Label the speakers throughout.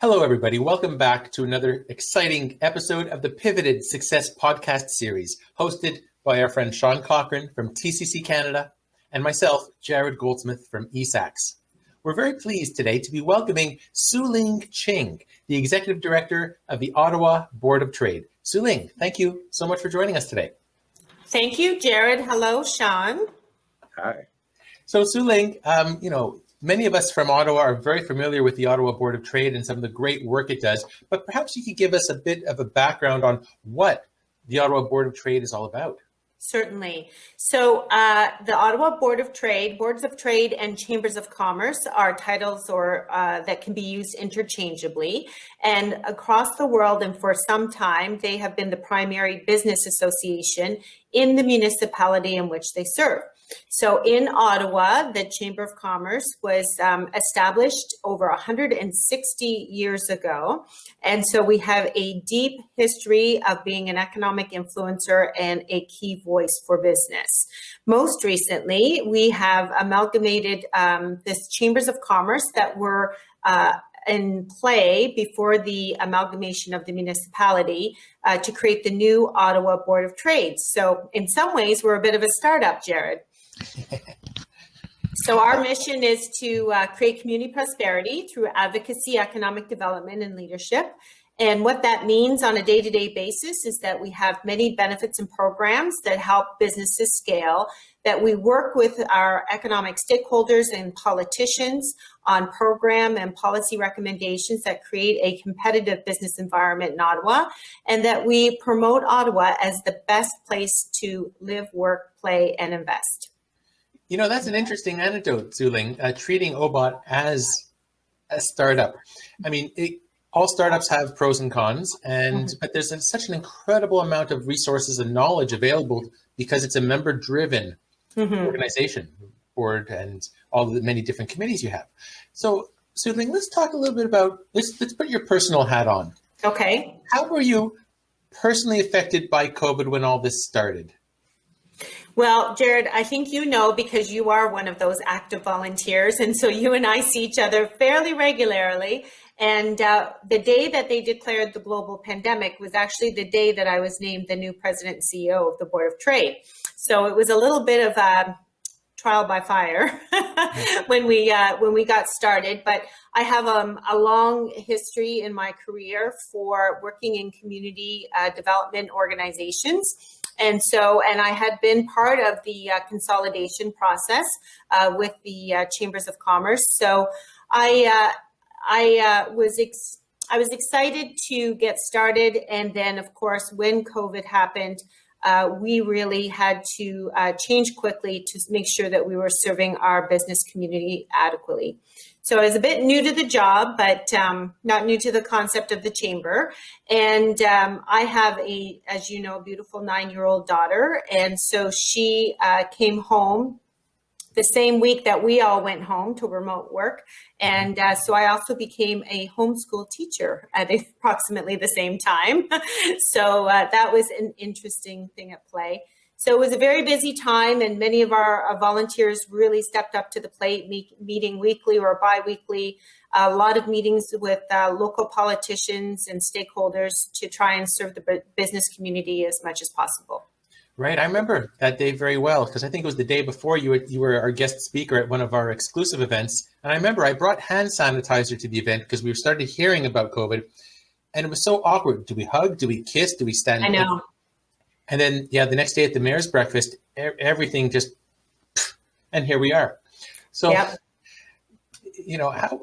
Speaker 1: Hello, everybody. Welcome back to another exciting episode of the Pivoted Success Podcast Series, hosted by our friend Sean Cochran from TCC Canada and myself, Jared Goldsmith from eSAX. We're very pleased today to be welcoming Sueling Ching, the Executive Director of the Ottawa Board of Trade. Sueling, thank you so much for joining us today.
Speaker 2: Thank you, Jared. Hello, Sean.
Speaker 3: Hi.
Speaker 1: So Sueling, many of us from Ottawa are very familiar with the Ottawa Board of Trade and some of the great work it does, but perhaps you could give us a bit of a background on what the Ottawa Board of Trade is all about.
Speaker 2: Certainly. So the Ottawa Board of Trade, Boards of Trade and Chambers of Commerce are titles that can be used interchangeably. And across the world and for some time, they have been the primary business association in the municipality in which they serve. So in Ottawa, the Chamber of Commerce was established over 160 years ago. And so we have a deep history of being an economic influencer and a key voice for business. Most recently, we have amalgamated this Chambers of Commerce that were in play before the amalgamation of the municipality to create the new Ottawa Board of Trade. So in some ways, we're a bit of a startup, Jared. So our mission is to create community prosperity through advocacy, economic development, and leadership. And what that means on a day-to-day basis is that we have many benefits and programs that help businesses scale, that we work with our economic stakeholders and politicians on program and policy recommendations that create a competitive business environment in Ottawa, and that we promote Ottawa as the best place to live, work, play, and invest.
Speaker 1: You know, that's an interesting anecdote, Sueling, treating OBOT as a startup. I mean, all startups have pros and cons, but there's such an incredible amount of resources and knowledge available because it's a member-driven organization, board, and all the many different committees you have. So, Sueling, let's talk a little bit about, let's put your personal hat on.
Speaker 2: Okay.
Speaker 1: How were you personally affected by COVID when all this started?
Speaker 2: Well, Jared, I think you know because you are one of those active volunteers. And so you and I see each other fairly regularly. And the day that they declared the global pandemic was actually the day that I was named the new president and CEO of the Board of Trade. So it was a little bit of a trial by fire when we got started. But I have a long history in my career for working in community development organizations. And I had been part of the consolidation process with the Chambers of Commerce. So I was excited to get started. And then, of course, when COVID happened, we really had to change quickly to make sure that we were serving our business community adequately. So I was a bit new to the job, but not new to the concept of the chamber. And I have as you know, beautiful 9-year-old daughter. And so she came home the same week that we all went home to remote work. And so I also became a homeschool teacher at approximately the same time. So that was an interesting thing at play. So it was a very busy time, and many of our volunteers really stepped up to the plate, meeting weekly or bi-weekly, a lot of meetings with local politicians and stakeholders to try and serve the business community as much as possible.
Speaker 1: Right. I remember that day very well because I think it was the day before you were our guest speaker at one of our exclusive events. And I remember I brought hand sanitizer to the event because we started hearing about COVID, and it was so awkward. Do we hug? Do we kiss? Do we stand?
Speaker 2: I know.
Speaker 1: And then, the next day at the mayor's breakfast, everything just, and here we are. So,
Speaker 2: yep.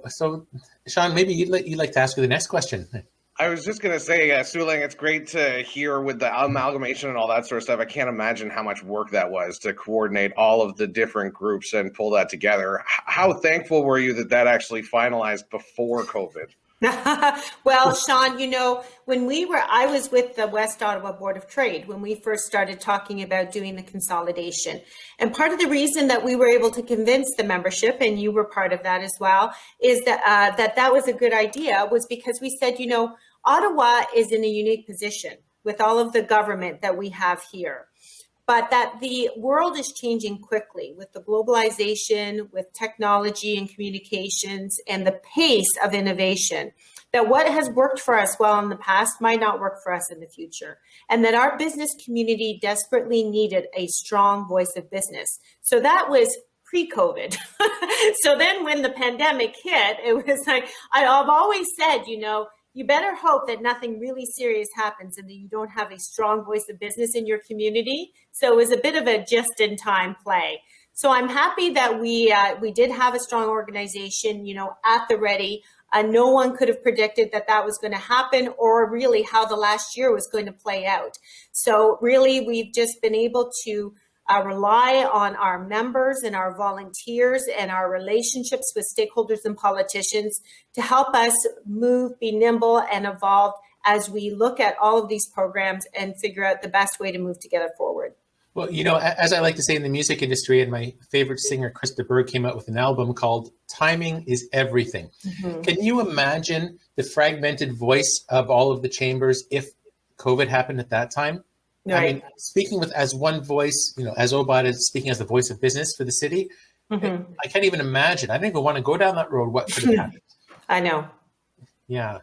Speaker 1: So Sean, maybe you'd like to ask her the next question.
Speaker 3: I was just going to say, Sueling, it's great to hear with the amalgamation and all that sort of stuff. I can't imagine how much work that was to coordinate all of the different groups and pull that together. How thankful were you that actually finalized before COVID?
Speaker 2: Well, Sean, when I was with the West Ottawa Board of Trade when we first started talking about doing the consolidation. And part of the reason that we were able to convince the membership, and you were part of that as well, is that that was a good idea, was because we said, Ottawa is in a unique position with all of the government that we have here. but that the world is changing quickly with the globalization, with technology and communications, and the pace of innovation, that what has worked for us well in the past might not work for us in the future, and that our business community desperately needed a strong voice of business. So that was pre-COVID. So then when the pandemic hit, it was like, I've always said, you better hope that nothing really serious happens and that you don't have a strong voice of business in your community. So it was a bit of a just-in-time play. So I'm happy that we did have a strong organization, at the ready. No one could have predicted that was going to happen, or really how the last year was going to play out. So really, we've just been able to rely on our members and our volunteers and our relationships with stakeholders and politicians to help us move, be nimble, and evolve as we look at all of these programs and figure out the best way to move together forward.
Speaker 1: Well, as I like to say in the music industry, and my favorite singer, Chris de Burgh, came out with an album called Timing is Everything. Mm-hmm. Can you imagine the fragmented voice of all of the chambers if COVID happened at that time? Right. I mean, speaking as one voice, as OBOT is speaking as the voice of business for the city, mm-hmm. I can't even imagine. I don't even want to go down that road. What could have happened?
Speaker 2: I know.
Speaker 1: Yeah.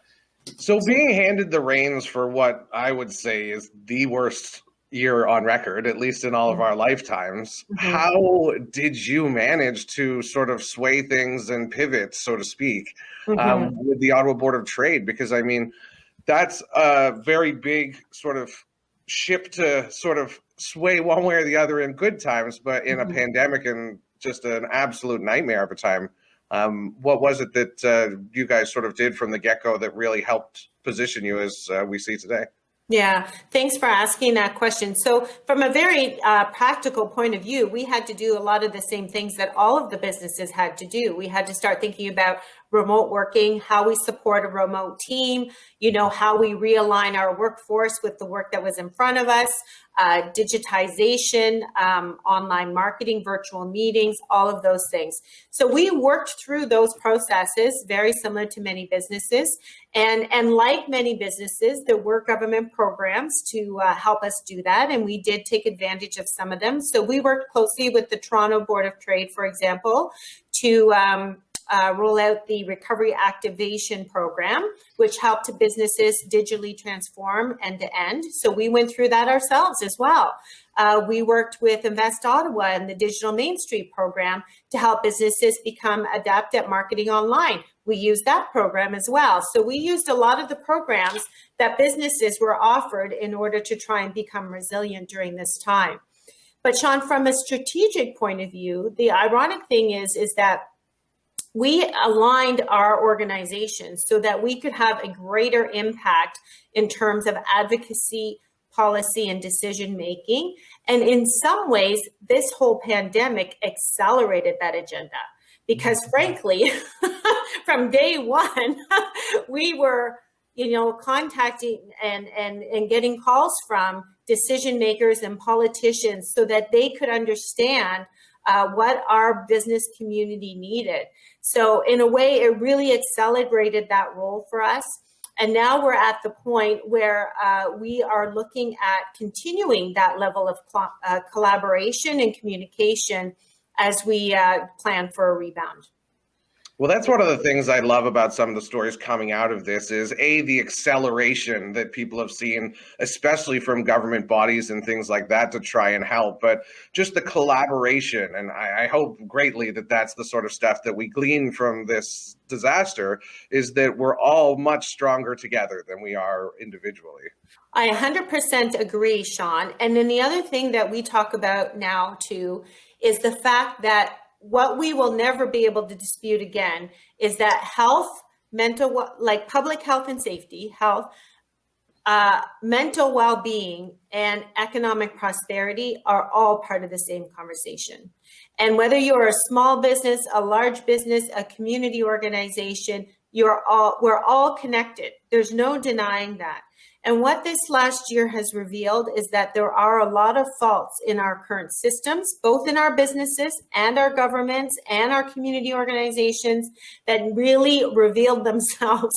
Speaker 3: So being handed the reins for what I would say is the worst year on record, at least in all of our lifetimes, mm-hmm. how did you manage to sort of sway things and pivot, so to speak, mm-hmm. With the Ottawa Board of Trade? Because, I mean, that's a very big sort of ship to sort of sway one way or the other in good times, but in mm-hmm. a pandemic and just an absolute nightmare of a time. What was it that you guys sort of did from the get-go that really helped position you as we see today?
Speaker 2: Yeah, thanks for asking that question. So from a very practical point of view, we had to do a lot of the same things that all of the businesses had to do. We had to start thinking about remote working, how we support a remote team, how we realign our workforce with the work that was in front of us, digitization, online marketing, virtual meetings, all of those things. So we worked through those processes, very similar to many businesses. And like many businesses, there were government programs to help us do that. And we did take advantage of some of them. So we worked closely with the Toronto Board of Trade, for example, to roll out the Recovery Activation Program, which helped businesses digitally transform end to end. So we went through that ourselves as well. We worked with Invest Ottawa and the Digital Main Street program to help businesses become adept at marketing online. We used that program as well. So we used a lot of the programs that businesses were offered in order to try and become resilient during this time. But Sean, from a strategic point of view, the ironic thing is that we aligned our organization so that we could have a greater impact in terms of advocacy, policy, and decision making. And in some ways, this whole pandemic accelerated that agenda. Because frankly, from day one, we were, contacting and getting calls from decision makers and politicians so that they could understand what our business community needed. So in a way, it really accelerated that role for us. And now we're at the point where we are looking at continuing that level of collaboration and communication as we plan for a rebound.
Speaker 3: Well, that's one of the things I love about some of the stories coming out of this is the acceleration that people have seen, especially from government bodies and things like that to try and help, but just the collaboration. And I hope greatly that that's the sort of stuff that we glean from this disaster, is that we're all much stronger together than we are individually.
Speaker 2: I 100% agree, Sean. And then the other thing that we talk about now too is the fact that what we will never be able to dispute again is that health, like public health and safety, mental well-being, and economic prosperity are all part of the same conversation. And whether you're a small business, a large business, a community organization, we're all connected. There's no denying that. And what this last year has revealed is that there are a lot of faults in our current systems, both in our businesses and our governments and our community organizations, that really revealed themselves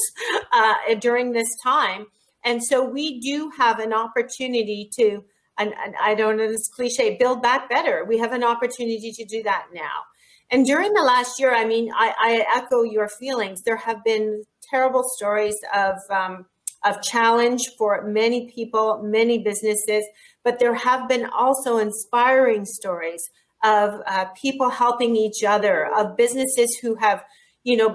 Speaker 2: during this time. And so we do have an opportunity to and I don't know, this cliche, build back better. We have an opportunity to do that now. And during the last year, I mean, I echo your feelings. There have been terrible stories of challenge for many people, many businesses, but there have been also inspiring stories of people helping each other, of businesses who have,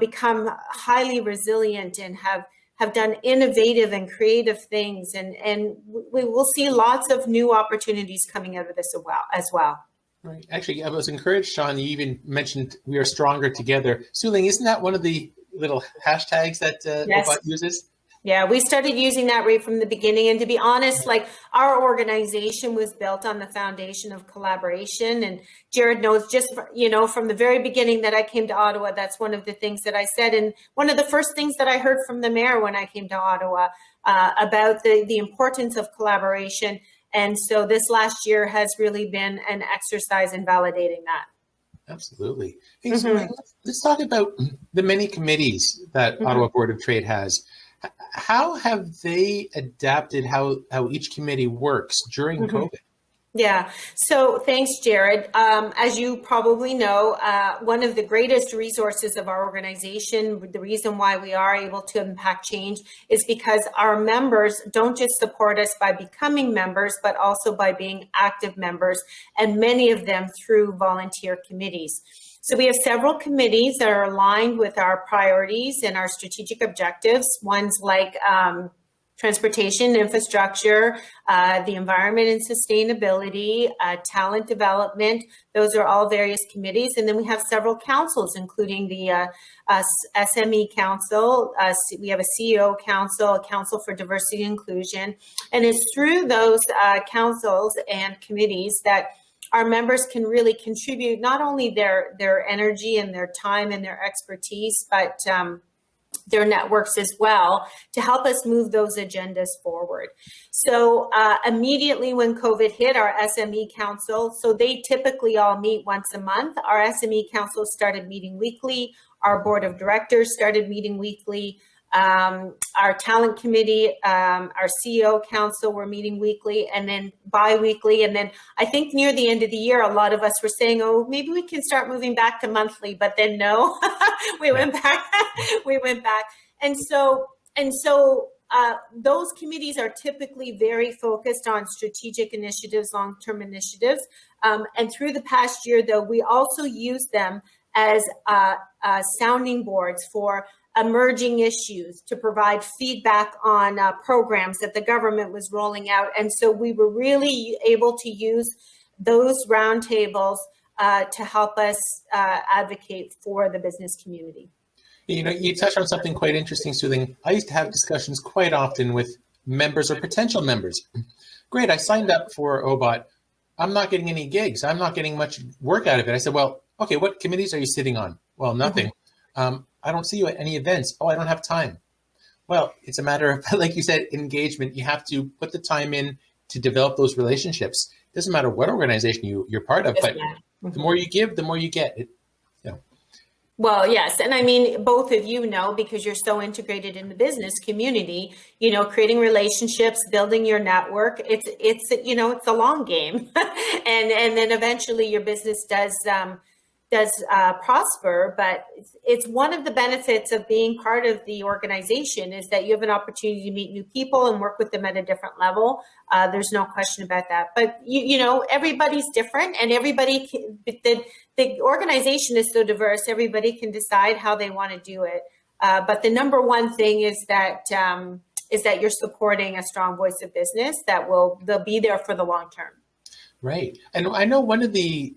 Speaker 2: become highly resilient and have done innovative and creative things. And we will see lots of new opportunities coming out of this as well.
Speaker 1: Right. Actually, I was encouraged, Sean, you even mentioned we are stronger together. Sueling, isn't that one of the little hashtags that
Speaker 2: Yes.
Speaker 1: OBOT uses?
Speaker 2: Yeah, we started using that right from the beginning. And to be honest, like our organization was built on the foundation of collaboration. And Jared knows just, from the very beginning that I came to Ottawa, that's one of the things that I said. And one of the first things that I heard from the mayor when I came to Ottawa about the importance of collaboration. And so this last year has really been an exercise in validating that.
Speaker 1: Absolutely. Hey, so let's talk about the many committees that Ottawa Board of Trade has. How have they adapted how each committee works during COVID?
Speaker 2: Yeah. So thanks, Jared. As you probably know, one of the greatest resources of our organization, the reason why we are able to impact change is because our members don't just support us by becoming members, but also by being active members, and many of them through volunteer committees. So we have several committees that are aligned with our priorities and our strategic objectives. Ones like transportation, infrastructure, the environment and sustainability, talent development. Those are all various committees. And then we have several councils, including the SME Council. We have a CEO Council, a Council for Diversity and Inclusion. And it's through those councils and committees that our members can really contribute not only their energy and their time and their expertise, but their networks as well to help us move those agendas forward. So immediately when COVID hit, our SME Council, so they typically all meet once a month. Our SME Council started meeting weekly. Our Board of Directors started meeting weekly. Our talent committee, our CEO council were meeting weekly and then bi-weekly. And then I think near the end of the year, a lot of us were saying, oh, maybe we can start moving back to monthly, but then no, we went back. And so those committees are typically very focused on strategic initiatives, long-term initiatives. And through the past year, though, we also use them as sounding boards for emerging issues, to provide feedback on programs that the government was rolling out. And so we were really able to use those roundtables to help us advocate for the business community.
Speaker 1: You touched on something quite interesting, Sueling. I used to have discussions quite often with members or potential members. Great, I signed up for OBOT. I'm not getting any gigs. I'm not getting much work out of it. I said, well, okay, what committees are you sitting on? Well, nothing. I don't see you at any events. Oh, I don't have time. Well, it's a matter of, like you said, engagement. You have to put the time in to develop those relationships. It doesn't matter what organization you're part of, but the more you give, the more you get.
Speaker 2: Well, yes. And I mean, both of you know, because you're so integrated in the business community, creating relationships, building your network, it's a long game. and then eventually your business does prosper, but it's one of the benefits of being part of the organization is that you have an opportunity to meet new people and work with them at a different level. There's no question about that. But everybody's different, and the organization is so diverse. Everybody can decide how they want to do it. But the number one thing is that you're supporting a strong voice of business they'll be there for the long term.
Speaker 1: Right, and I know one of the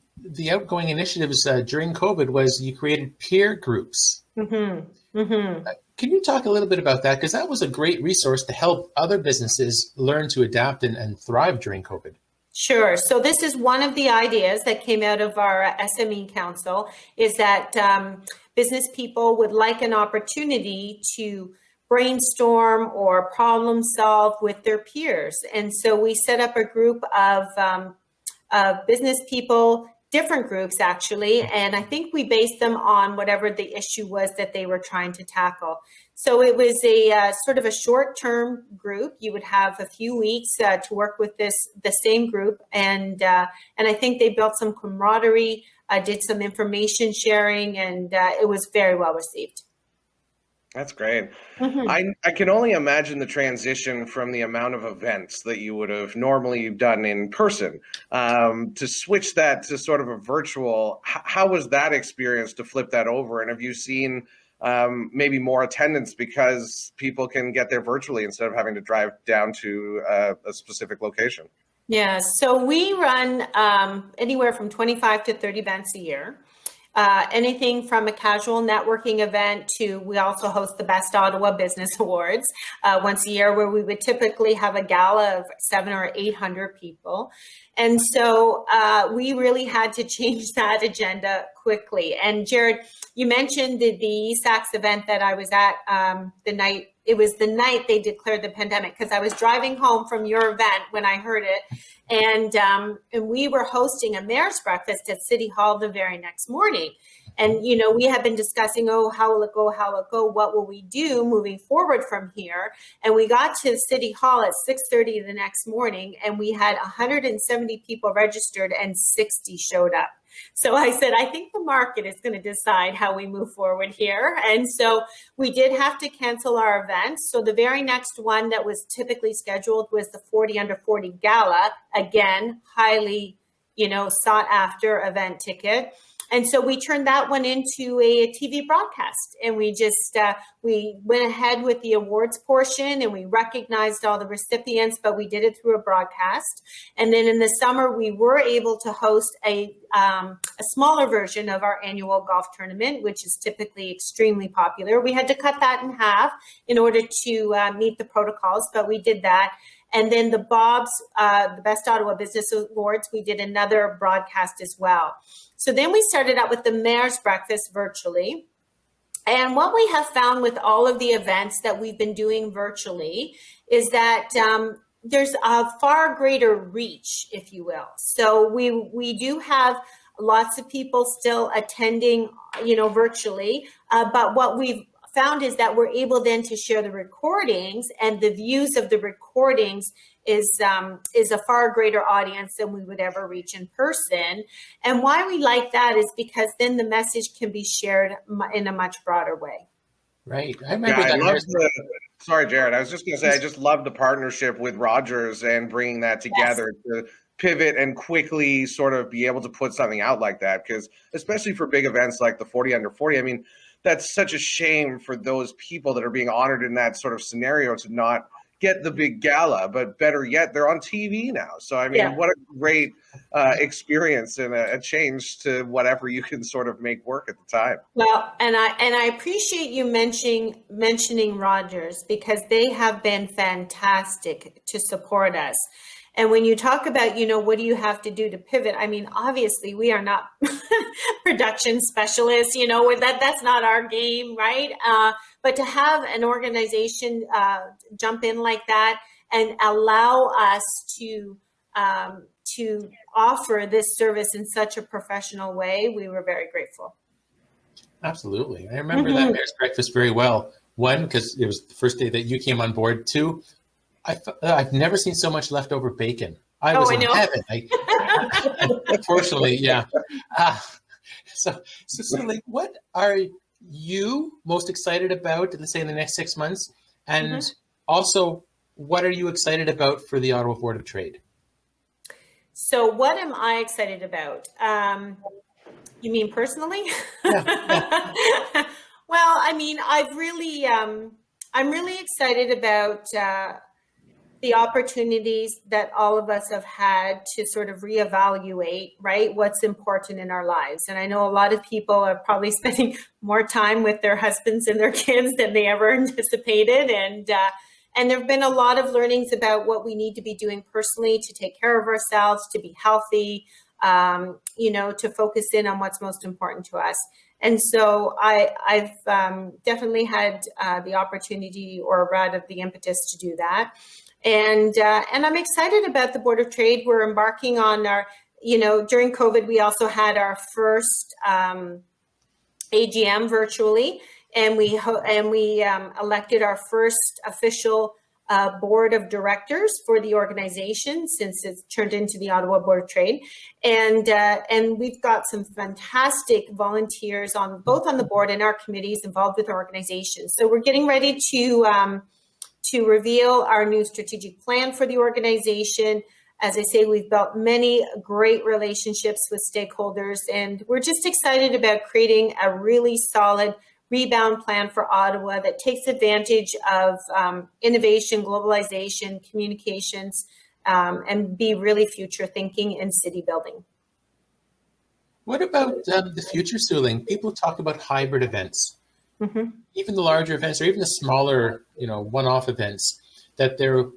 Speaker 1: outgoing initiatives during COVID was you created peer groups. Can you talk a little bit about that? Because that was a great resource to help other businesses learn to adapt and thrive during COVID.
Speaker 2: Sure. So this is one of the ideas that came out of our SME Council, is that business people would like an opportunity to brainstorm or problem solve with their peers. And so we set up a group of business people, different groups actually, and I think we based them on whatever the issue was that they were trying to tackle. So it was a sort of a short-term group. You would have a few weeks to work with the same group, and I think they built some camaraderie, did some information sharing, and it was very well received.
Speaker 3: That's great.
Speaker 2: Mm-hmm.
Speaker 3: I can only imagine the transition from the amount of events that you would have normally done in person to switch that to sort of a virtual. How was that experience to flip that over? And have you seen maybe more attendance because people can get there virtually instead of having to drive down to a specific location?
Speaker 2: Yeah, so we run anywhere from 25 to 30 events a year. Anything from a casual networking event to, we also host the Best Ottawa Business Awards once a year, where we would typically have a gala of 700 or 800 people. And so we really had to change that agenda quickly. And Jared, you mentioned the eSAX event that I was at it was the night they declared the pandemic, because I was driving home from your event when I heard it. And we were hosting a mayor's breakfast at City Hall the very next morning. And, we had been discussing, how will it go? What will we do moving forward from here? And we got to City Hall at 6:30 the next morning, and we had 170 people registered and 60 showed up. So I said, I think the market is going to decide how we move forward here. And so we did have to cancel our events. So the very next one that was typically scheduled was the 40 Under 40 Gala. Again, highly, sought after event ticket. And so we turned that one into a TV broadcast, and we just, we went ahead with the awards portion, and we recognized all the recipients, but we did it through a broadcast. And then in the summer, we were able to host a smaller version of our annual golf tournament, which is typically extremely popular. We had to cut that in half in order to meet the protocols, but we did that. And then the Bob's, the Best Ottawa Business Awards, we did another broadcast as well. So then we started out with the Mayor's Breakfast virtually. And what we have found with all of the events that we've been doing virtually is that there's a far greater reach, if you will. So we do have lots of people still attending, virtually, but what we've found is that we're able then to share the recordings, and the views of the recordings is a far greater audience than we would ever reach in person. And why we like that is because then the message can be shared in a much broader way.
Speaker 1: Right. I remember that.
Speaker 3: Sorry, Jared. I was just going to say, I just love the partnership with Rogers and bringing that together to pivot and quickly sort of be able to put something out like that. Because especially for big events like the 40 Under 40, I mean, that's such a shame for those people that are being honored in that sort of scenario to not get the big gala, but better yet, they're on TV now. So, I mean, what a great experience and a change to whatever you can sort of make work at the time.
Speaker 2: Well, and I appreciate you mentioning Rogers, because they have been fantastic to support us. And when you talk about, what do you have to do to pivot? I mean, obviously, we are not production specialists, that's not our game, right? But to have an organization jump in like that and allow us to offer this service in such a professional way, we were very grateful.
Speaker 1: Absolutely. I remember that Mayor's Breakfast very well. One, because it was the first day that you came on board. Two, I've never seen so much leftover bacon. I was in heaven. Unfortunately, yeah. So like, what are you most excited about, let's say, in the next 6 months? And also, what are you excited about for the Ottawa Board of Trade? So
Speaker 2: what am I excited about? You mean personally?
Speaker 1: Yeah.
Speaker 2: Well, I mean, I'm really excited about the opportunities that all of us have had to sort of reevaluate, right, what's important in our lives. And I know a lot of people are probably spending more time with their husbands and their kids than they ever anticipated. And there have been a lot of learnings about what we need to be doing personally to take care of ourselves, to be healthy, to focus in on what's most important to us. And so I've definitely had the opportunity, or rather the impetus, to do that. And I'm excited about the Board of Trade. We're embarking on our, during COVID, we also had our first AGM virtually. and we elected our first official board of directors for the organization since it's turned into the Ottawa Board of Trade, and we've got some fantastic volunteers on both on the board and our committees involved with our organization. So we're getting ready to reveal our new strategic plan for the organization. As I say, we've built many great relationships with stakeholders, and we're just excited about creating a really solid rebound plan for Ottawa that takes advantage of innovation, globalization, communications, and be really future thinking in city building.
Speaker 1: What about the future, Sueling? People talk about hybrid events.
Speaker 2: Mm-hmm.
Speaker 1: Even the larger events or even the smaller, one-off events that they're,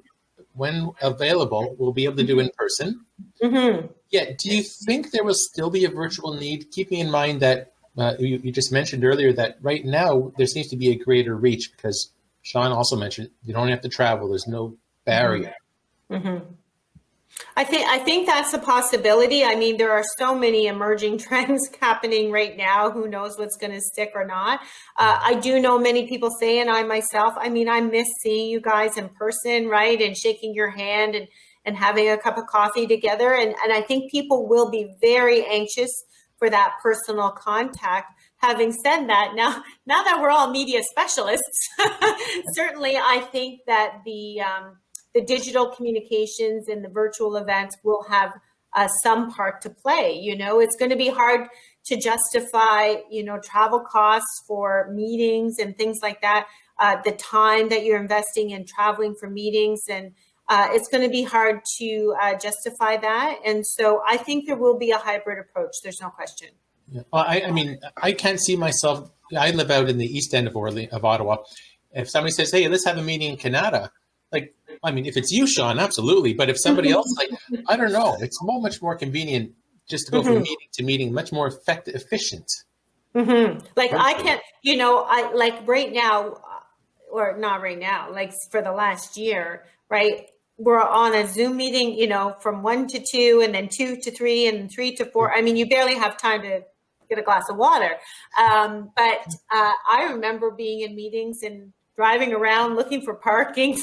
Speaker 1: when available, we'll be able to do in person.
Speaker 2: Mm-hmm.
Speaker 1: Yeah. Do you think there will still be a virtual need, keeping in mind that you just mentioned earlier that right now there seems to be a greater reach because Sean also mentioned you don't have to travel. There's no barrier.
Speaker 2: Mm-hmm. I think that's a possibility. I mean, there are so many emerging trends happening right now. Who knows what's going to stick or not? I do know many people say, and I myself, I mean, I miss seeing you guys in person, right? And shaking your hand and having a cup of coffee together. And I think people will be very anxious for that personal contact. Having said that, now that we're all media specialists, certainly I think that the digital communications and the virtual events will have some part to play. It's going to be hard to justify, travel costs for meetings and things like that, the time that you're investing in traveling for meetings. And it's going to be hard to justify that. And so I think there will be a hybrid approach. There's no question.
Speaker 1: Yeah. Well, I mean, I can't see myself. I live out in the east end of Ottawa. If somebody says, "Hey, let's have a meeting in Canada," if it's you, Sean, absolutely. But if somebody else, I don't know, it's much more convenient just to go from meeting to meeting, much more efficient.
Speaker 2: Mm-hmm. I can't, right now, or not right now, for the last year, right? We're on a Zoom meeting, from 1 to 2 and then 2 to 3 and 3 to 4. I mean, you barely have time to get a glass of water. But I remember being in meetings and driving around looking for parking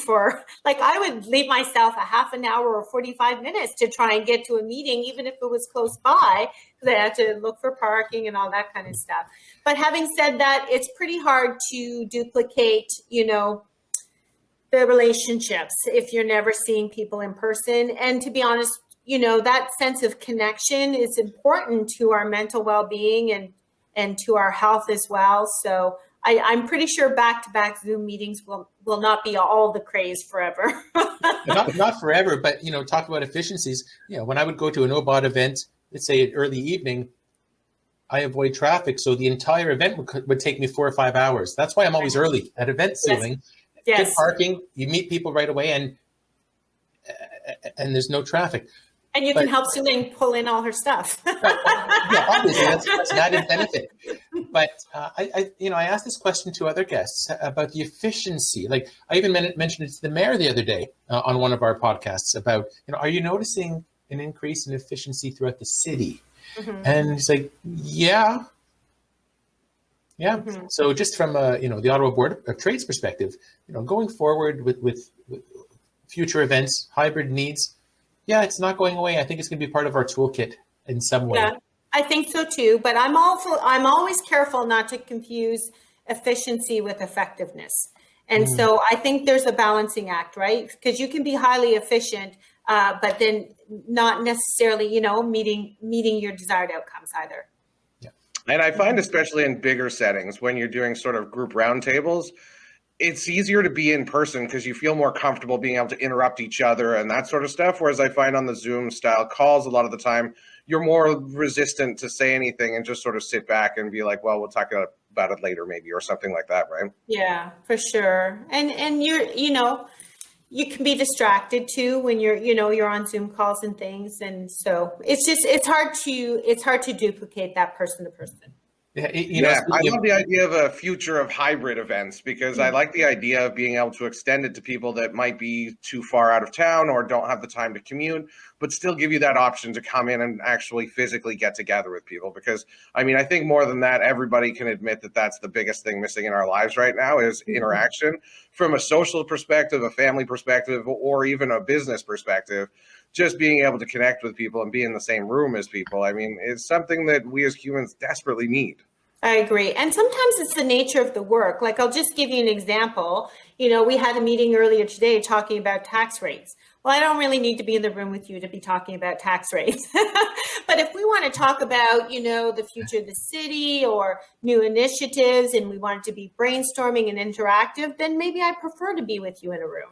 Speaker 2: I would leave myself a half an hour or 45 minutes to try and get to a meeting, even if it was close by, because I had to look for parking and all that kind of stuff. But having said that, it's pretty hard to duplicate, the relationships if you're never seeing people in person. And to be honest, that sense of connection is important to our mental well-being and to our health as well. So I'm pretty sure back-to-back Zoom meetings will not be all the craze forever.
Speaker 1: not forever, but talk about efficiencies. When I would go to an OBOT event, let's say early evening, I avoid traffic, so the entire event would take me 4 or 5 hours. That's why I'm always early at event Sueling.
Speaker 2: Yes.
Speaker 1: Good parking, you meet people right away, and there's no traffic.
Speaker 2: And you can help Sueling pull in all her stuff.
Speaker 1: Yeah, obviously that's an added benefit. But I asked this question to other guests about the efficiency. I even mentioned it to the mayor the other day on one of our podcasts about, are you noticing an increase in efficiency throughout the city? Mm-hmm. And he's like, yeah. Mm-hmm. So just from the Ottawa Board of Trade's perspective, going forward with future events, hybrid needs. Yeah, it's not going away. I think it's going to be part of our toolkit in some way.
Speaker 2: Yeah, I think so too. But I'm always careful not to confuse efficiency with effectiveness. And so I think there's a balancing act, right? Because you can be highly efficient, but then not necessarily, meeting your desired outcomes either.
Speaker 3: Yeah. And I find, especially in bigger settings, when you're doing sort of group roundtables, it's easier to be in person because you feel more comfortable being able to interrupt each other and that sort of stuff. Whereas I find on the Zoom style calls, a lot of the time, you're more resistant to say anything and just sort of sit back and be like, well, we'll talk about it later maybe, or something like that, right?
Speaker 2: Yeah, for sure. And you can be distracted too when you're on Zoom calls and things. And so it's hard to duplicate that person to person.
Speaker 1: Yeah,
Speaker 3: I love the idea of a future of hybrid events because I like the idea of being able to extend it to people that might be too far out of town or don't have the time to commute, but still give you that option to come in and actually physically get together with people. Because, I mean, I think more than that, everybody can admit that that's the biggest thing missing in our lives right now is interaction from a social perspective, a family perspective, or even a business perspective. Just being able to connect with people and be in the same room as people, I mean, it's something that we as humans desperately need.
Speaker 2: I agree. And sometimes it's the nature of the work. Like, I'll just give you an example. We had a meeting earlier today talking about tax rates. Well, I don't really need to be in the room with you to be talking about tax rates. But if we want to talk about, the future of the city or new initiatives, and we want it to be brainstorming and interactive, then maybe I prefer to be with you in a room.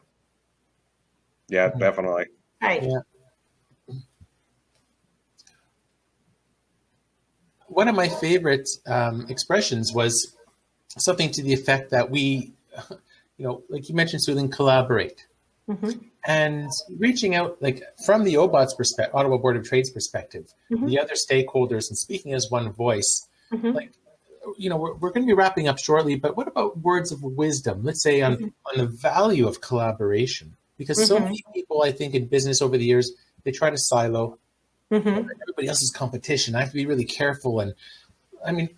Speaker 3: Yeah, definitely.
Speaker 2: Right.
Speaker 1: Yeah. One of my favorite expressions was something to the effect that we, like you mentioned, Sueling, collaborate.
Speaker 2: Mm-hmm.
Speaker 1: And reaching out, like from the OBOT's perspective, Ottawa Board of Trade's perspective, the other stakeholders, and speaking as one voice, like, we're going to be wrapping up shortly, but what about words of wisdom, let's say on the value of collaboration? Because so many people, I think, in business over the years, they try to silo. Everybody else's competition. I have to be really careful. And I mean,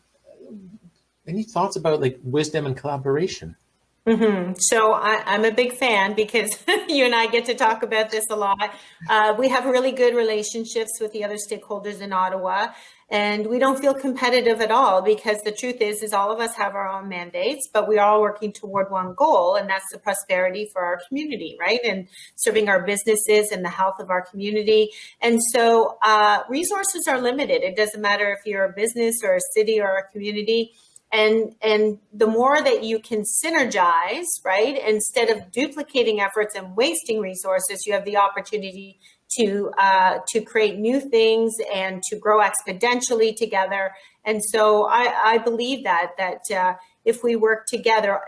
Speaker 1: any thoughts about like wisdom and collaboration?
Speaker 2: So I'm a big fan because you and I get to talk about this a lot. We have really good relationships with the other stakeholders in Ottawa, and we don't feel competitive at all because the truth is all of us have our own mandates, but we're all working toward one goal, and that's the prosperity for our community, right? And serving our businesses and the health of our community. And so resources are limited. It doesn't matter if you're a business or a city or a community. And the more that you can synergize, right, instead of duplicating efforts and wasting resources, you have the opportunity to create new things and to grow exponentially together. And so I believe that if we work together,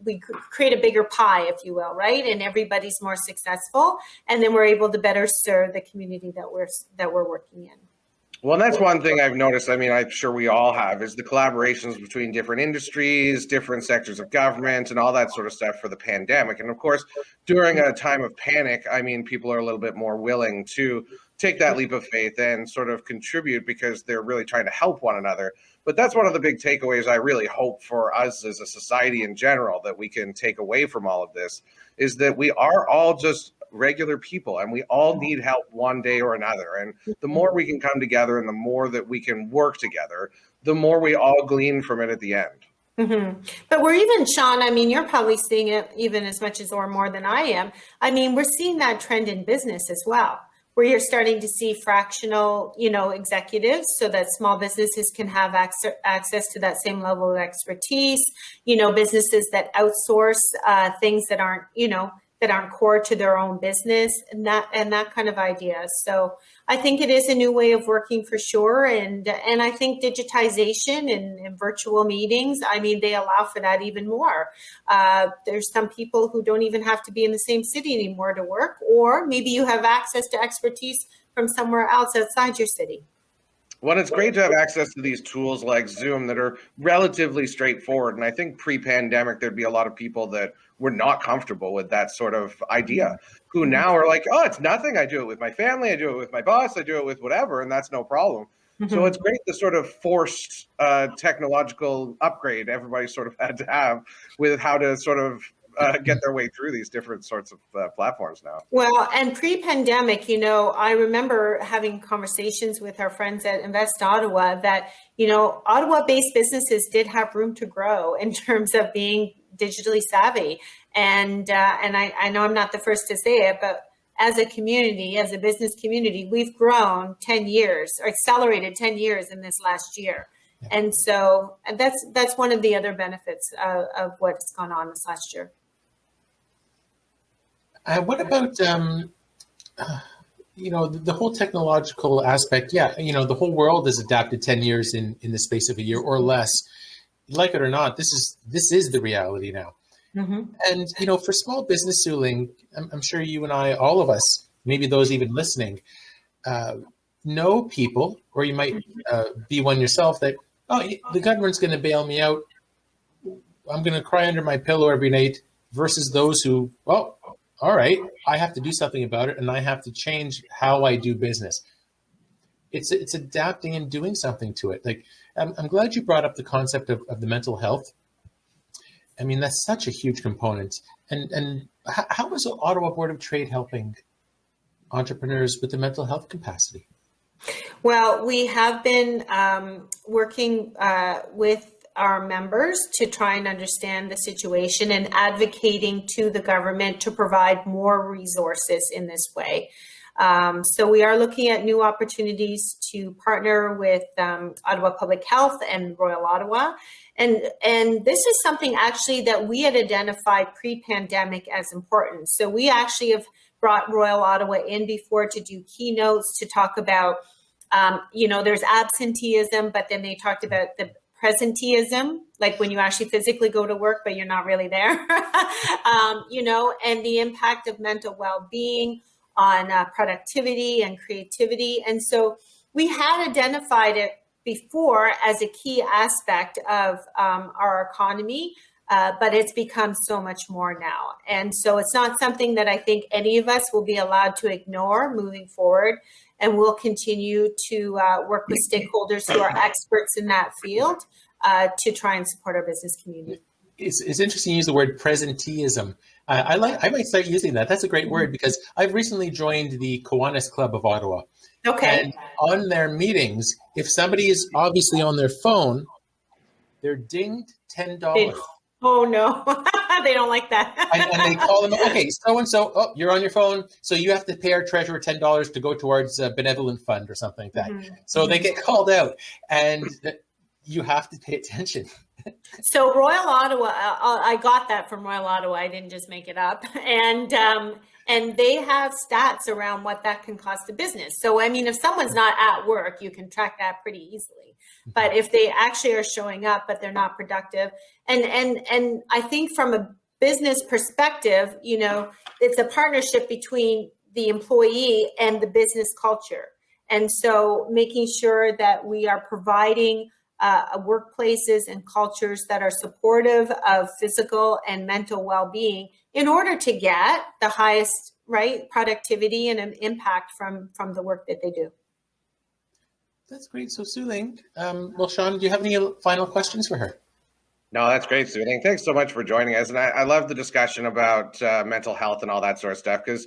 Speaker 2: we create a bigger pie, if you will, right, and everybody's more successful, and then we're able to better serve the community that we're working in.
Speaker 3: Well, that's one thing I've noticed. I mean, I'm sure we all have, is the collaborations between different industries, different sectors of government, and all that sort of stuff for the pandemic. And of course, during a time of panic, I mean, people are a little bit more willing to take that leap of faith and sort of contribute because they're really trying to help one another. But that's one of the big takeaways I really hope for us as a society in general that we can take away from all of this, is that we are all just regular people and we all need help one day or another. And the more we can come together and the more that we can work together, the more we all glean from it at the end.
Speaker 2: But we're even, Sean, I mean, you're probably seeing it even as much as or more than I am. I mean, we're seeing that trend in business as well, where you're starting to see fractional, executives so that small businesses can have access to that same level of expertise, businesses that outsource things that aren't core to their own business and that kind of idea. So I think it is a new way of working for sure. And I think digitization and virtual meetings, I mean, they allow for that even more. There's some people who don't even have to be in the same city anymore to work, or maybe you have access to expertise from somewhere else outside your city.
Speaker 3: Well, it's great to have access to these tools like Zoom that are relatively straightforward. And I think pre-pandemic, there'd be a lot of people that were not comfortable with that sort of idea, who now are like, oh, it's nothing. I do it with my family. I do it with my boss. I do it with whatever. And that's no problem. So it's great, the sort of forced technological upgrade everybody sort of had to have with how to sort of get their way through these different sorts of platforms now.
Speaker 2: Well, and pre-pandemic, I remember having conversations with our friends at Invest Ottawa that, Ottawa-based businesses did have room to grow in terms of being digitally savvy. And I know I'm not the first to say it, but as a community, as a business community, we've grown 10 years or accelerated 10 years in this last year. And so that's one of the other benefits of what's gone on this last year.
Speaker 1: What about, the whole technological aspect? Yeah, the whole world has adapted 10 years in the space of a year or less. Like it or not, this is the reality now. And, for small business, Sueling, I'm sure you and I, all of us, maybe those even listening, know people, or you might be one yourself, that oh, the government's going to bail me out. I'm going to cry under my pillow every night, versus those who, well, all right, I have to do something about it, and I have to change how I do business. It's adapting and doing something to it. Like, I'm glad you brought up the concept of the mental health. I mean, that's such a huge component. And how is the Ottawa Board of Trade helping entrepreneurs with the mental health capacity?
Speaker 2: Well, we have been working with our members to try and understand the situation and advocating to the government to provide more resources in this way. So we are looking at new opportunities to partner with Ottawa Public Health and Royal Ottawa. And this is something actually that we had identified pre-pandemic as important. So we actually have brought Royal Ottawa in before to do keynotes to talk about, there's absenteeism, but then they talked about the presenteeism, like when you actually physically go to work, but you're not really there, and the impact of mental well-being on productivity and creativity. And so we had identified it before as a key aspect of our economy, but it's become so much more now. And so it's not something that I think any of us will be allowed to ignore moving forward. And we'll continue to work with stakeholders who are experts in that field to try and support our business community.
Speaker 1: It's interesting you use the word presenteeism. I might start using that. That's a great word, because I've recently joined the Kiwanis Club of Ottawa.
Speaker 2: Okay.
Speaker 1: And on their meetings, if somebody is obviously on their phone, they're dinged $10.
Speaker 2: Oh no, they don't like that.
Speaker 1: and they call them, okay, so-and-so, oh, you're on your phone, so you have to pay our treasurer $10 to go towards a benevolent fund or something like that. Mm-hmm. So they get called out, and you have to pay attention.
Speaker 2: So Royal Ottawa, I got that from Royal Ottawa. I didn't just make it up. And they have stats around what that can cost a business. So, I mean, if someone's not at work, you can track that pretty easily. But if they actually are showing up, but they're not productive, and I think from a business perspective, it's a partnership between the employee and the business culture. And so making sure that we are providing workplaces and cultures that are supportive of physical and mental well-being in order to get the highest productivity and an impact from the work that they do.
Speaker 1: That's great. So Sueling, well, Sean, do you have any final questions for her?
Speaker 3: No, that's great, Sueling. Thanks so much for joining us. And I love the discussion about mental health and all that sort of stuff, because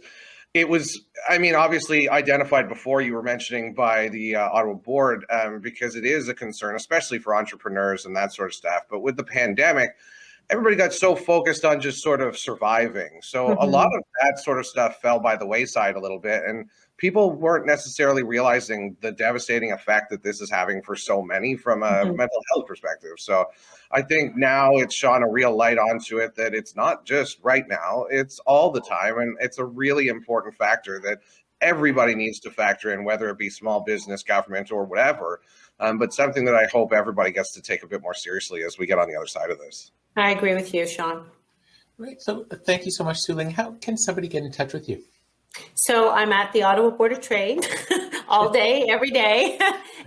Speaker 3: it was, obviously identified before you were mentioning by the Ottawa Board, because it is a concern, especially for entrepreneurs and that sort of stuff. But with the pandemic, everybody got so focused on just sort of surviving. So a lot of that sort of stuff fell by the wayside a little bit. And people weren't necessarily realizing the devastating effect that this is having for so many from a mental health perspective. So I think now it's shone a real light onto it, that it's not just right now, it's all the time. And it's a really important factor that everybody needs to factor in, whether it be small business, government, or whatever. But something that I hope everybody gets to take a bit more seriously as we get on the other side of this.
Speaker 2: I agree with you, Sean.
Speaker 1: Right. So thank you so much, Sueling. How can somebody get in touch with you?
Speaker 2: So I'm at the Ottawa Board of Trade all day, every day.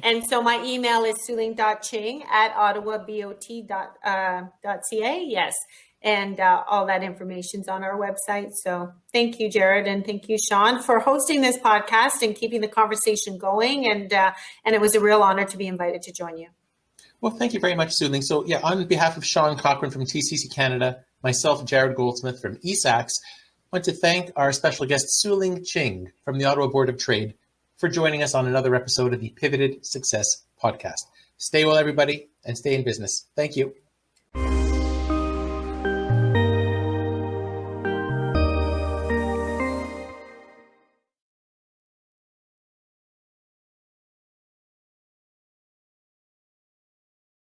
Speaker 2: And so my email is sueling.ching@ottawabot.ca. Yes. And all that information's on our website. So thank you, Jared. And thank you, Sean, for hosting this podcast and keeping the conversation going. And it was a real honor to be invited to join you.
Speaker 1: Well, thank you very much, Sueling. So yeah, on behalf of Sean Cochran from TCC Canada, myself, Jared Goldsmith from eSAX, I want to thank our special guest, Sueling Ching from the Ottawa Board of Trade, for joining us on another episode of the Pivoted Success Podcast. Stay well, everybody, and stay in business. Thank you.